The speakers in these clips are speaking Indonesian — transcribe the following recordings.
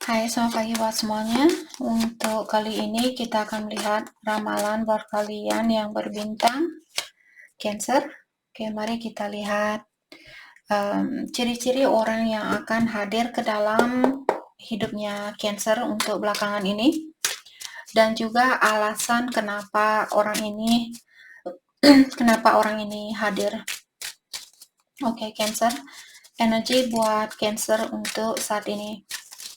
Hai, selamat pagi buat semuanya. Untuk kali ini kita akan melihat ramalan buat kalian yang berbintang Cancer. Oke, mari kita lihat ciri-ciri orang yang akan hadir ke dalam hidupnya Cancer untuk belakangan ini, dan juga alasan kenapa orang ini hadir. Oke, Cancer. Energi buat Cancer untuk saat ini.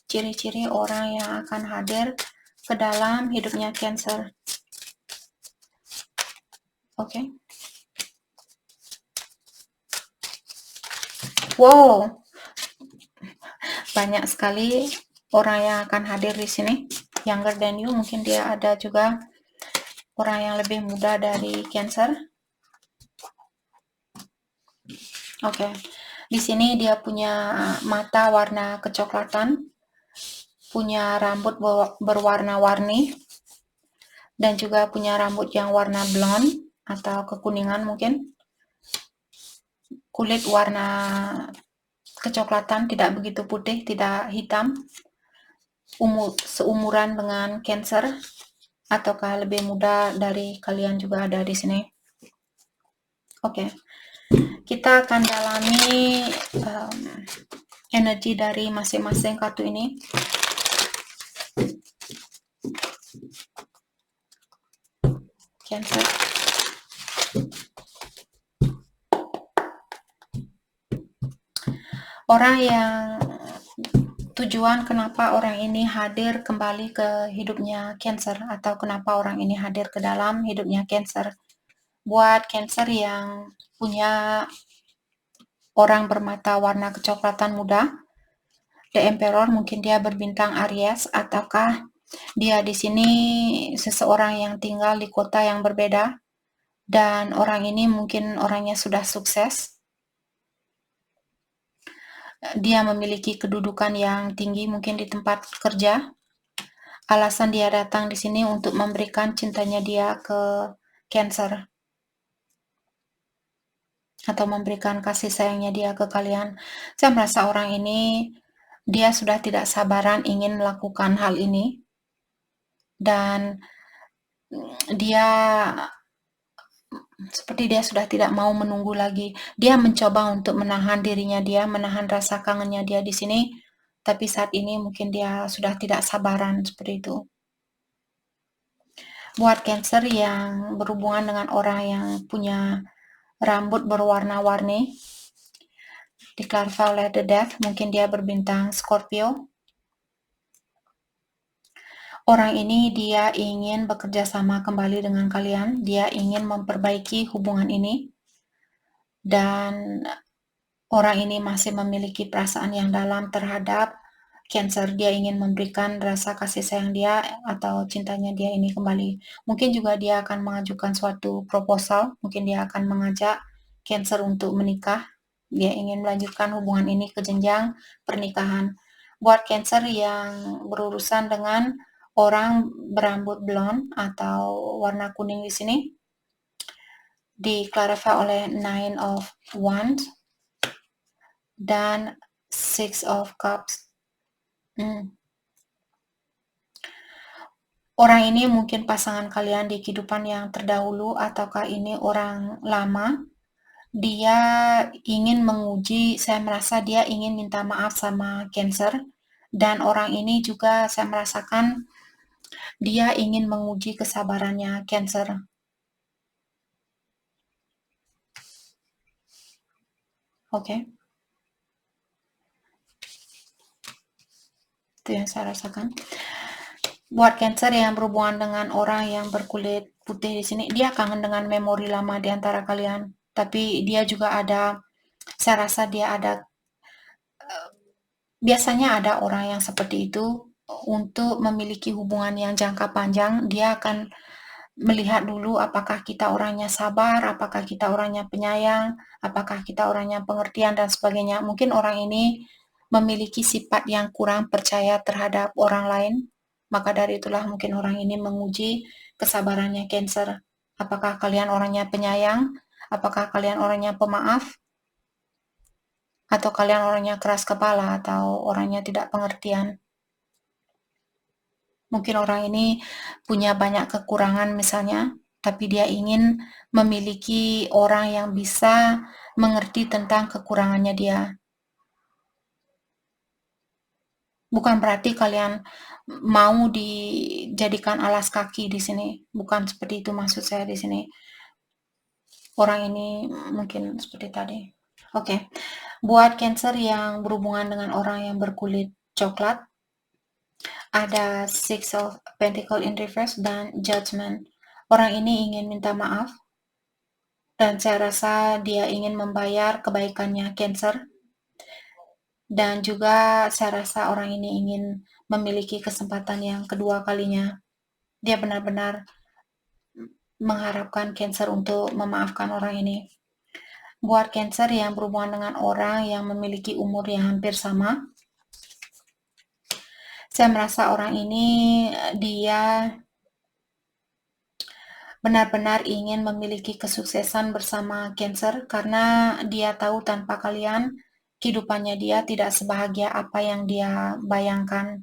Ciri-ciri orang yang akan hadir ke dalam hidupnya Cancer. Oke. Wow, banyak sekali orang yang akan hadir di sini. Younger than you, mungkin dia ada juga orang yang lebih muda dari Cancer. Oke. Di sini dia punya mata warna kecoklatan, punya rambut berwarna-warni, dan juga punya rambut yang warna blonde atau kekuningan mungkin. Kulit warna kecoklatan, tidak begitu putih, tidak hitam. Seumuran dengan Cancer, ataukah lebih muda dari kalian juga ada di sini. Oke. Kita akan dalami energi dari masing-masing kartu ini. Cancer. Orang yang tujuan kenapa orang ini hadir kembali ke hidupnya Cancer, atau kenapa orang ini hadir ke dalam hidupnya Cancer. Buat Cancer yang punya orang bermata warna kecoklatan muda, The Emperor, mungkin dia berbintang Aries, ataukah dia di sini seseorang yang tinggal di kota yang berbeda, dan orang ini mungkin orangnya sudah sukses. Dia memiliki kedudukan yang tinggi mungkin di tempat kerja. Alasan dia datang di sini untuk memberikan cintanya dia ke Cancer, atau memberikan kasih sayangnya dia ke kalian. Saya merasa orang ini dia sudah tidak sabaran ingin melakukan hal ini, dan dia seperti dia sudah tidak mau menunggu lagi. Dia mencoba untuk menahan dirinya dia, menahan rasa kangennya dia di sini, tapi saat ini mungkin dia sudah tidak sabaran seperti itu. Buat Cancer yang berhubungan dengan orang yang punya rambut berwarna-warni, diklarify oleh The Death, mungkin dia berbintang Scorpio. Orang ini dia ingin bekerja sama kembali dengan kalian, dia ingin memperbaiki hubungan ini, dan orang ini masih memiliki perasaan yang dalam terhadap Cancer. Dia ingin memberikan rasa kasih sayang dia atau cintanya dia ini kembali. Mungkin juga dia akan mengajukan suatu proposal, mungkin dia akan mengajak Cancer untuk menikah. Dia ingin melanjutkan hubungan ini ke jenjang pernikahan. Buat Cancer yang berurusan dengan orang berambut blonde atau warna kuning di sini, diklarify oleh Nine of Wands dan Six of Cups. Orang ini mungkin pasangan kalian di kehidupan yang terdahulu, ataukah ini orang lama. Dia ingin menguji, saya merasa dia ingin minta maaf sama Cancer, dan orang ini juga saya merasakan dia ingin menguji kesabarannya Cancer. Oke. Itu yang saya rasakan. Buat Cancer yang berhubungan dengan orang yang berkulit putih di sini, dia kangen dengan memori lama di antara kalian. Tapi dia juga ada, saya rasa dia ada, biasanya ada orang yang seperti itu. Untuk memiliki hubungan yang jangka panjang, dia akan melihat dulu apakah kita orangnya sabar, apakah kita orangnya penyayang, apakah kita orangnya pengertian, dan sebagainya. Mungkin orang ini memiliki sifat yang kurang percaya terhadap orang lain, maka dari itulah mungkin orang ini menguji kesabarannya Cancer. Apakah kalian orangnya penyayang, apakah kalian orangnya pemaaf, atau kalian orangnya keras kepala, atau orangnya tidak pengertian. Mungkin orang ini punya banyak kekurangan misalnya, tapi dia ingin memiliki orang yang bisa mengerti tentang kekurangannya dia. Bukan berarti kalian mau dijadikan alas kaki di sini. Bukan seperti itu maksud saya di sini. Orang ini mungkin seperti tadi. Oke. Buat Cancer yang berhubungan dengan orang yang berkulit coklat, ada Six of Pentacles in reverse dan Judgment. Orang ini ingin minta maaf dan saya rasa dia ingin membayar kebaikannya Cancer. Dan juga saya rasa orang ini ingin memiliki kesempatan yang kedua kalinya. Dia benar-benar mengharapkan Cancer untuk memaafkan orang ini. Buat Cancer yang berhubungan dengan orang yang memiliki umur yang hampir sama, saya merasa orang ini dia benar-benar ingin memiliki kesuksesan bersama Cancer karena dia tahu tanpa kalian kehidupannya dia tidak sebahagia apa yang dia bayangkan.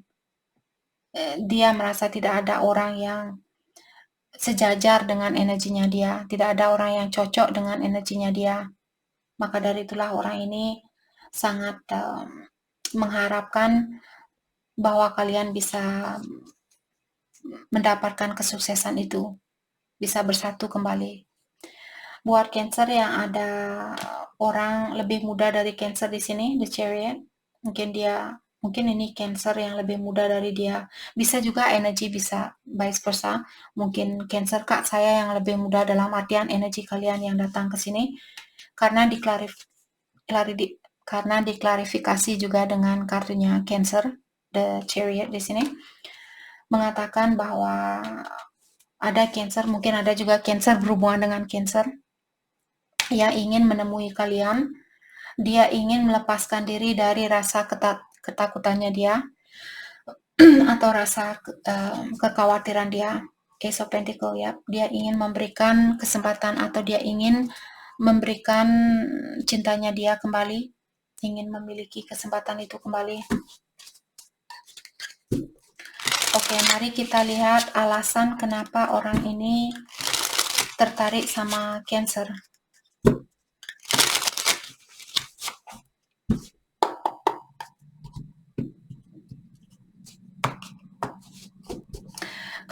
Dia merasa tidak ada orang yang sejajar dengan energinya dia, tidak ada orang yang cocok dengan energinya dia. Maka dari itulah orang ini sangat mengharapkan bahwa kalian bisa mendapatkan kesuksesan itu, bisa bersatu kembali. Buat Cancer yang ada orang lebih muda dari Cancer di sini, The Chariot, mungkin ini Cancer yang lebih muda dari dia. Bisa juga energi bisa vice versa. Mungkin Cancer kak saya yang lebih muda dalam artian energi kalian yang datang ke sini karena diklarifikasi juga dengan kartunya Cancer, The Chariot di sini mengatakan bahwa ada Cancer, mungkin ada juga Cancer berhubungan dengan Cancer yang ingin menemui kalian. Dia ingin melepaskan diri dari rasa ketakutannya dia atau rasa kekhawatiran dia. Ace of Pentacles ya. Dia ingin memberikan kesempatan atau dia ingin memberikan cintanya dia kembali, ingin memiliki kesempatan itu kembali. Oke, mari kita lihat alasan kenapa orang ini tertarik sama Cancer.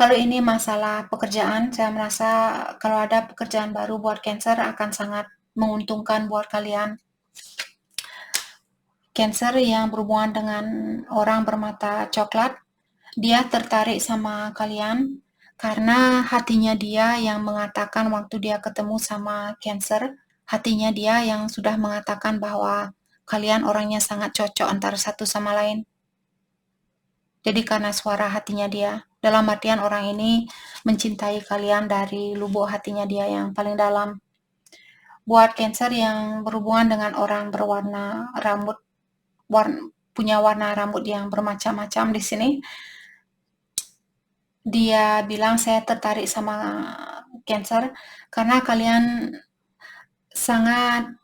Kalau ini masalah pekerjaan, saya merasa kalau ada pekerjaan baru buat Cancer akan sangat menguntungkan buat kalian. Cancer yang berhubungan dengan orang bermata coklat, dia tertarik sama kalian karena hatinya dia yang mengatakan waktu dia ketemu sama Cancer, hatinya dia yang sudah mengatakan bahwa kalian orangnya sangat cocok antara satu sama lain. Jadi karena suara hatinya dia, dalam artian orang ini mencintai kalian dari lubuk hatinya dia yang paling dalam. Buat Cancer yang berhubungan dengan orang berwarna rambut, punya warna rambut yang bermacam-macam di sini, dia bilang saya tertarik sama Cancer karena kalian sangat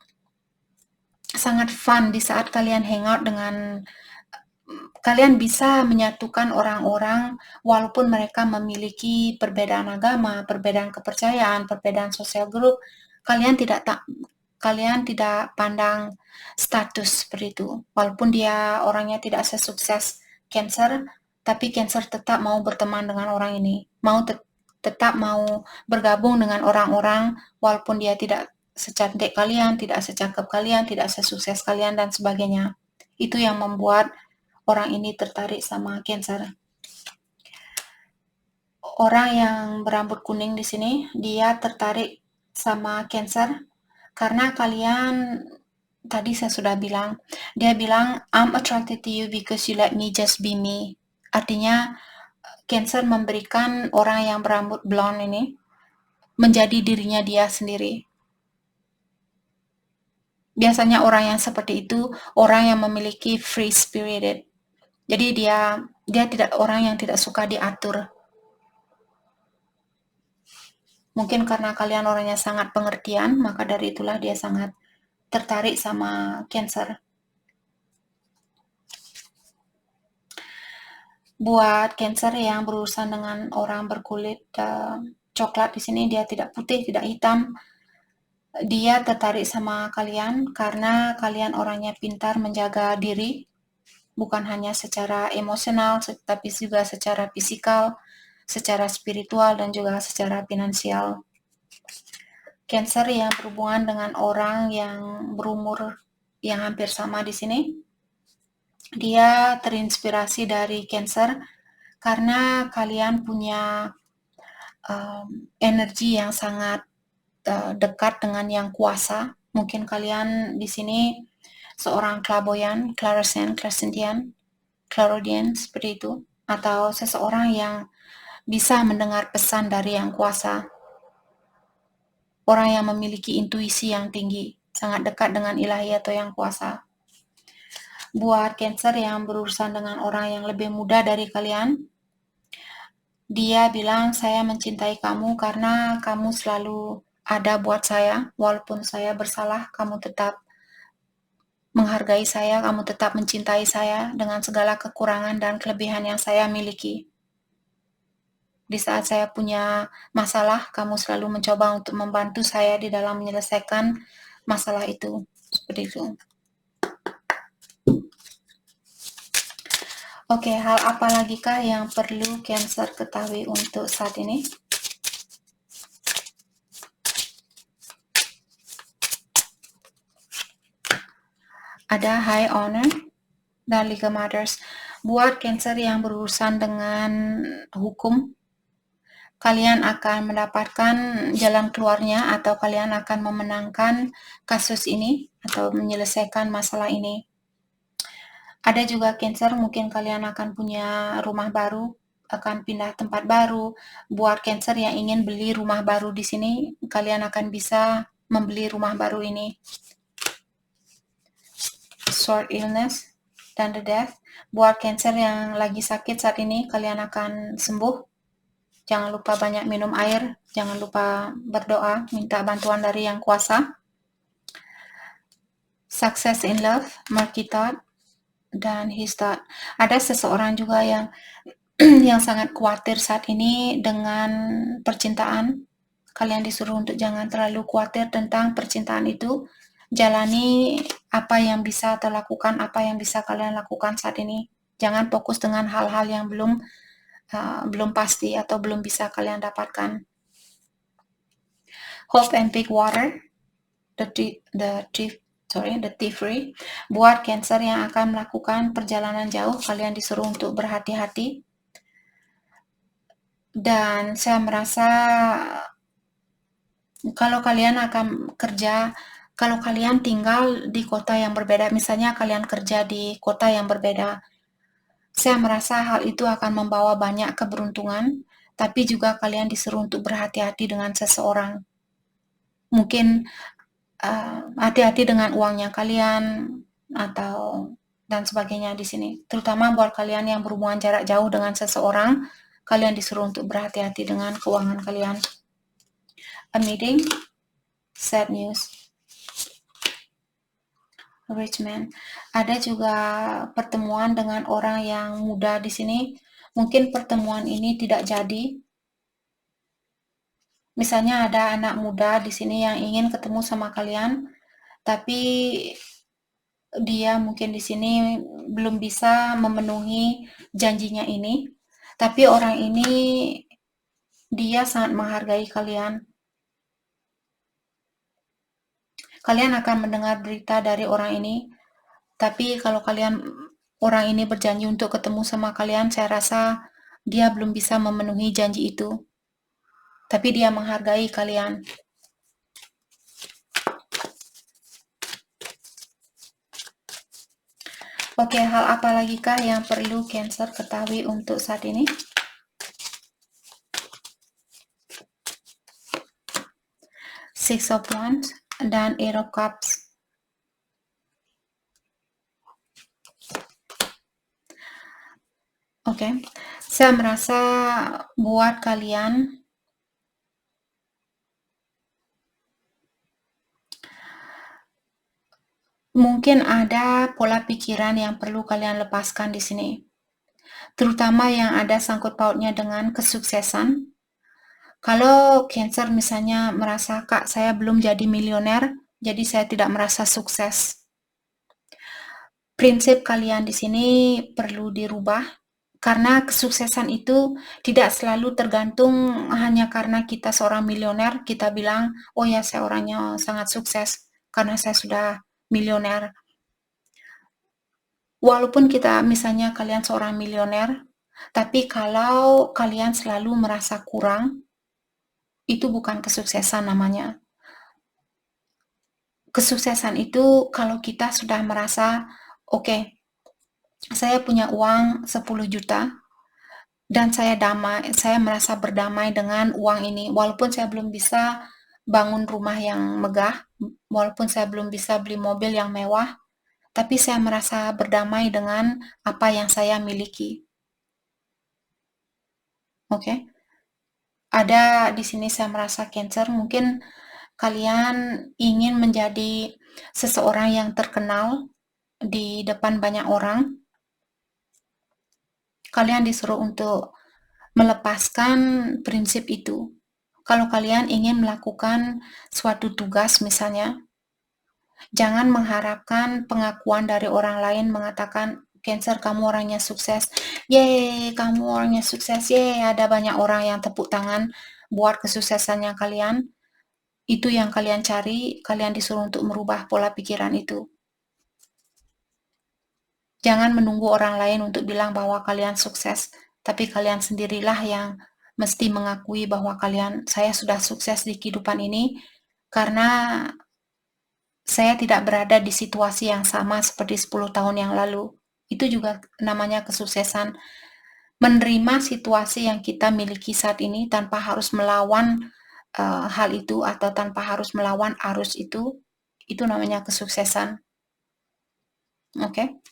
fun di saat kalian hangout dengan kalian bisa menyatukan orang-orang walaupun mereka memiliki perbedaan agama, perbedaan kepercayaan, perbedaan sosial grup. Kalian tidak pandang status seperti itu. Walaupun dia orangnya tidak sesukses Cancer, tapi Cancer tetap mau berteman dengan orang ini. Tetap mau bergabung dengan orang-orang walaupun dia tidak secantik kalian, tidak secakep kalian, tidak sesukses kalian dan sebagainya. Itu yang membuat orang ini tertarik sama Cancer. Orang yang berambut kuning di sini, dia tertarik sama Cancer karena kalian tadi saya sudah bilang, dia bilang I'm attracted to you because you let me just be me. Artinya Cancer memberikan orang yang berambut blonde ini menjadi dirinya dia sendiri. Biasanya orang yang seperti itu orang yang memiliki free spirited. Jadi dia tidak orang yang tidak suka diatur. Mungkin karena kalian orangnya sangat pengertian, maka dari itulah dia sangat tertarik sama Cancer. Buat Cancer yang berurusan dengan orang berkulit coklat di sini, dia tidak putih, tidak hitam. Dia tertarik sama kalian karena kalian orangnya pintar menjaga diri, bukan hanya secara emosional, tapi juga secara fisikal, secara spiritual, dan juga secara finansial. Cancer yang berhubungan dengan orang yang berumur yang hampir sama di sini, dia terinspirasi dari Cancer karena kalian punya energi yang sangat dekat dengan yang kuasa. Mungkin kalian di sini seorang clairvoyant, clairaudient seperti itu, atau seseorang yang bisa mendengar pesan dari yang kuasa. Orang yang memiliki intuisi yang tinggi, sangat dekat dengan ilahi atau yang kuasa. Buat Cancer yang berurusan dengan orang yang lebih muda dari kalian, dia bilang, saya mencintai kamu karena kamu selalu ada buat saya. Walaupun saya bersalah, kamu tetap menghargai saya, kamu tetap mencintai saya dengan segala kekurangan dan kelebihan yang saya miliki. Di saat saya punya masalah, kamu selalu mencoba untuk membantu saya di dalam menyelesaikan masalah itu. Seperti itu. Oke, hal apa lagi kah yang perlu Cancer ketahui untuk saat ini? Ada high honor dan legal matters. Buat Cancer yang berurusan dengan hukum, kalian akan mendapatkan jalan keluarnya atau kalian akan memenangkan kasus ini atau menyelesaikan masalah ini. Ada juga Cancer, mungkin kalian akan punya rumah baru, akan pindah tempat baru. Buat Cancer yang ingin beli rumah baru di sini, kalian akan bisa membeli rumah baru ini. Short illness dan the death. Buat Cancer yang lagi sakit saat ini, kalian akan sembuh. Jangan lupa banyak minum air, jangan lupa berdoa, minta bantuan dari yang kuasa. Success in love, Marky Todd, dan his thought. Ada seseorang juga yang yang sangat khawatir saat ini dengan percintaan. Kalian disuruh untuk jangan terlalu khawatir tentang percintaan itu. Jalani apa yang bisa atau lakukan apa yang bisa kalian lakukan saat ini. Jangan fokus dengan hal-hal yang belum pasti atau belum bisa kalian dapatkan. Hope and big water, the Thievery. Buat Cancer yang akan melakukan perjalanan jauh, kalian disuruh untuk berhati-hati. Dan saya merasa kalau kalian akan kerja, kalau kalian tinggal di kota yang berbeda, misalnya kalian kerja di kota yang berbeda, saya merasa hal itu akan membawa banyak keberuntungan, tapi juga kalian disuruh untuk berhati-hati dengan seseorang. Mungkin hati-hati dengan uangnya kalian atau dan sebagainya di sini. Terutama buat kalian yang berhubungan jarak jauh dengan seseorang, kalian disuruh untuk berhati-hati dengan keuangan kalian. A meeting, sad news. Rich man. Ada juga pertemuan dengan orang yang muda di sini. Mungkin pertemuan ini tidak jadi. Misalnya ada anak muda di sini yang ingin ketemu sama kalian, tapi dia mungkin di sini belum bisa memenuhi janjinya ini. Tapi orang ini dia sangat menghargai kalian. Kalian akan mendengar berita dari orang ini, tapi kalau orang ini berjanji untuk ketemu sama kalian, saya rasa dia belum bisa memenuhi janji itu. Tapi dia menghargai kalian. Oke, hal apa lagi kah yang perlu Cancer ketahui untuk saat ini? Six of Wands dan Eight of Cups. Oke, saya merasa buat kalian mungkin ada pola pikiran yang perlu kalian lepaskan di sini. terutama yang ada sangkut pautnya dengan kesuksesan. Kalau Cancer misalnya merasa, "Kak, saya belum jadi milioner, jadi saya tidak merasa sukses." Prinsip kalian di sini perlu dirubah, karena kesuksesan itu tidak selalu tergantung hanya karena kita seorang milioner, kita bilang, "Oh ya, saya orangnya sangat sukses karena saya sudah milioner." Walaupun kita misalnya kalian seorang milioner, tapi kalau kalian selalu merasa kurang, itu bukan kesuksesan namanya. Kesuksesan itu kalau kita sudah merasa, "Oke, saya punya uang 10 juta dan saya merasa berdamai dengan uang ini. Walaupun saya belum bisa bangun rumah yang megah, walaupun saya belum bisa beli mobil yang mewah, tapi saya merasa berdamai dengan apa yang saya miliki." Oke? Ada di sini saya merasa Cancer, mungkin kalian ingin menjadi seseorang yang terkenal di depan banyak orang. Kalian disuruh untuk melepaskan prinsip itu. Kalau kalian ingin melakukan suatu tugas misalnya, jangan mengharapkan pengakuan dari orang lain mengatakan, "Cancer, kamu orangnya sukses. Yeay, kamu orangnya sukses. Yeay, ada banyak orang yang tepuk tangan buat kesuksesannya kalian." Itu yang kalian cari, kalian disuruh untuk merubah pola pikiran itu. Jangan menunggu orang lain untuk bilang bahwa kalian sukses, tapi kalian sendirilah yang mesti mengakui bahwa saya sudah sukses di kehidupan ini, karena saya tidak berada di situasi yang sama seperti 10 tahun yang lalu. Itu juga namanya kesuksesan. Menerima situasi yang kita miliki saat ini tanpa harus melawan hal itu atau tanpa harus melawan arus itu namanya kesuksesan. Oke?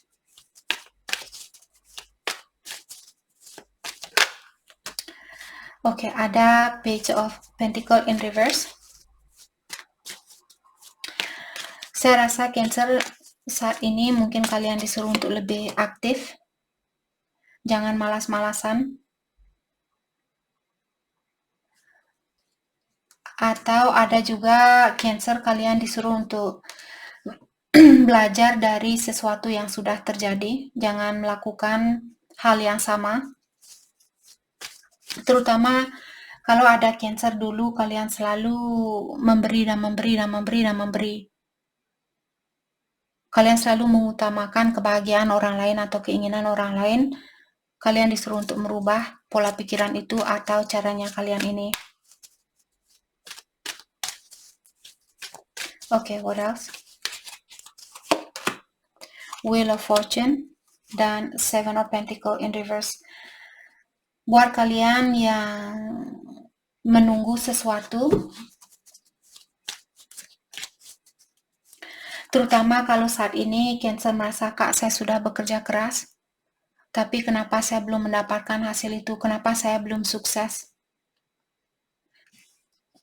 Oke, ada Page of Pentacle in reverse. Saya rasa Cancer saat ini mungkin kalian disuruh untuk lebih aktif. Jangan malas-malasan. Atau ada juga Cancer kalian disuruh untuk belajar dari sesuatu yang sudah terjadi. Jangan melakukan hal yang sama. Terutama kalau ada Cancer dulu, kalian selalu memberi dan memberi dan memberi dan memberi. Kalian selalu mengutamakan kebahagiaan orang lain atau keinginan orang lain. Kalian disuruh untuk merubah pola pikiran itu atau caranya kalian ini. Oke, what else? Wheel of Fortune dan Seven of Pentacle in reverse. Buat kalian yang menunggu sesuatu, terutama kalau saat ini Cancer merasa, "Kak, saya sudah bekerja keras, tapi kenapa saya belum mendapatkan hasil itu? Kenapa saya belum sukses?"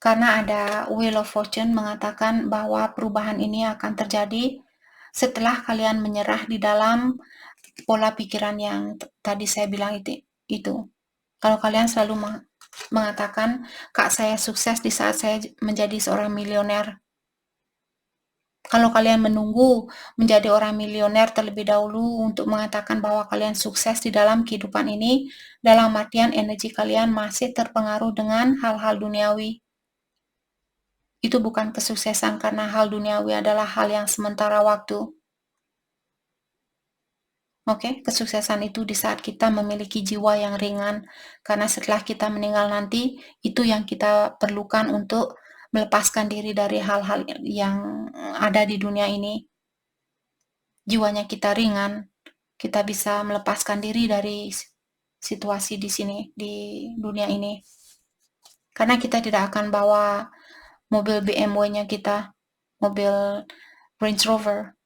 Karena ada Wheel of Fortune mengatakan bahwa perubahan ini akan terjadi setelah kalian menyerah di dalam pola pikiran yang tadi saya bilang itu. Kalau kalian selalu mengatakan, "Kak, saya sukses di saat saya menjadi seorang milioner." Kalau kalian menunggu menjadi orang milioner terlebih dahulu untuk mengatakan bahwa kalian sukses di dalam kehidupan ini, dalam artian energi kalian masih terpengaruh dengan hal-hal duniawi. Itu bukan kesuksesan karena hal duniawi adalah hal yang sementara waktu. Oke, kesuksesan itu di saat kita memiliki jiwa yang ringan, karena setelah kita meninggal nanti, itu yang kita perlukan untuk melepaskan diri dari hal-hal yang ada di dunia ini. Jiwanya kita ringan, kita bisa melepaskan diri dari situasi di sini, di dunia ini. Karena kita tidak akan bawa mobil BMW-nya kita, mobil Range Rover,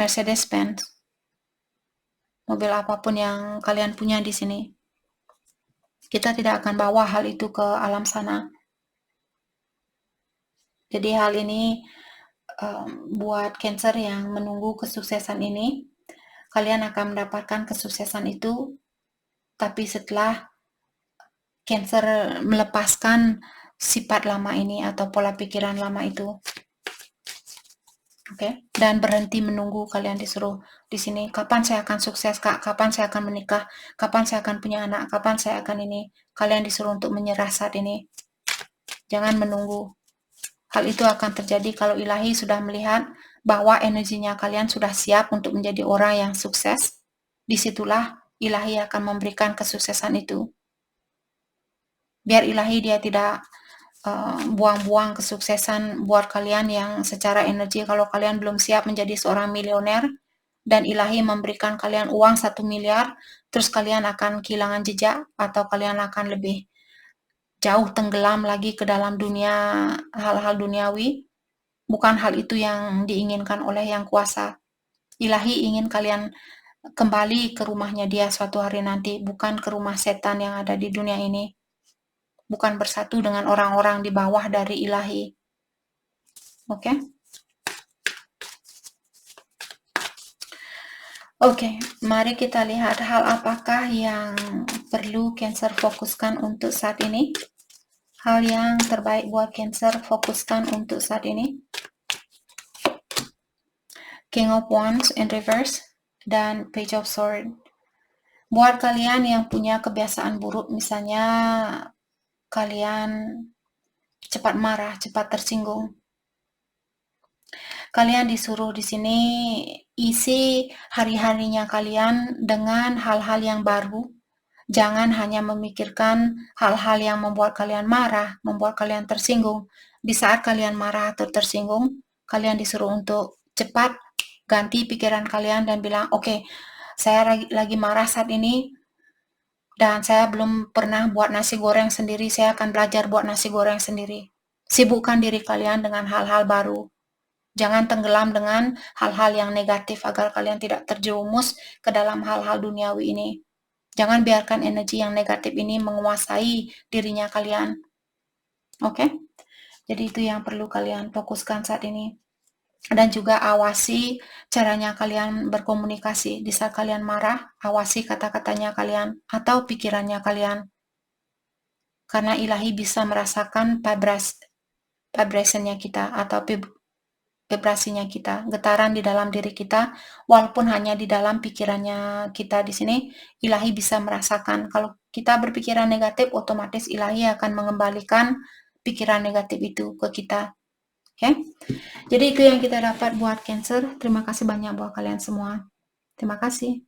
Mercedes-Benz, mobil apapun yang kalian punya di sini. Kita tidak akan bawa hal itu ke alam sana. Jadi hal ini buat Cancer yang menunggu kesuksesan ini, kalian akan mendapatkan kesuksesan itu, tapi setelah Cancer melepaskan sifat lama ini atau pola pikiran lama itu. Oke, dan berhenti menunggu. Kalian disuruh di sini, kapan saya akan sukses, Kak? Kapan saya akan menikah? Kapan saya akan punya anak? Kapan saya akan ini? Kalian disuruh untuk menyerah saat ini. Jangan menunggu. Hal itu akan terjadi kalau ilahi sudah melihat bahwa energinya kalian sudah siap untuk menjadi orang yang sukses. Disitulah ilahi akan memberikan kesuksesan itu. Biar ilahi dia tidak buang-buang kesuksesan buat kalian yang secara energi. Kalau kalian belum siap menjadi seorang milioner dan ilahi memberikan kalian uang 1 miliar, terus kalian akan kehilangan jejak atau kalian akan lebih jauh tenggelam lagi ke dalam dunia hal-hal duniawi. Bukan hal itu yang diinginkan oleh yang kuasa. Ilahi ingin kalian kembali ke rumahnya dia suatu hari nanti, bukan ke rumah setan yang ada di dunia ini. Bukan bersatu dengan orang-orang di bawah dari ilahi. Oke? Oke, mari kita lihat hal apakah yang perlu Cancer fokuskan untuk saat ini. Hal yang terbaik buat Cancer fokuskan untuk saat ini. King of Wands in reverse dan Page of Swords. Buat kalian yang punya kebiasaan buruk, misalnya kalian cepat marah, cepat tersinggung, kalian disuruh di sini isi hari-harinya kalian dengan hal-hal yang baru. Jangan hanya memikirkan hal-hal yang membuat kalian marah, membuat kalian tersinggung. Di saat kalian marah atau tersinggung, kalian disuruh untuk cepat ganti pikiran kalian dan bilang, oke, saya lagi marah saat ini, dan saya belum pernah buat nasi goreng sendiri, saya akan belajar buat nasi goreng sendiri. Sibukkan diri kalian dengan hal-hal baru. Jangan tenggelam dengan hal-hal yang negatif agar kalian tidak terjerumus ke dalam hal-hal duniawi ini. Jangan biarkan energi yang negatif ini menguasai dirinya kalian. Oke? Jadi itu yang perlu kalian fokuskan saat ini. Dan juga awasi caranya kalian berkomunikasi. Di saat kalian marah, awasi kata-katanya kalian atau pikirannya kalian. Karena ilahi bisa merasakan vibrasinya kita atau vibrasinya kita, getaran di dalam diri kita, walaupun hanya di dalam pikirannya kita di sini, ilahi bisa merasakan. Kalau kita berpikiran negatif, otomatis ilahi akan mengembalikan pikiran negatif itu ke kita. Oke? Jadi itu yang kita dapat buat Cancer. Terima kasih banyak buat kalian semua. Terima kasih.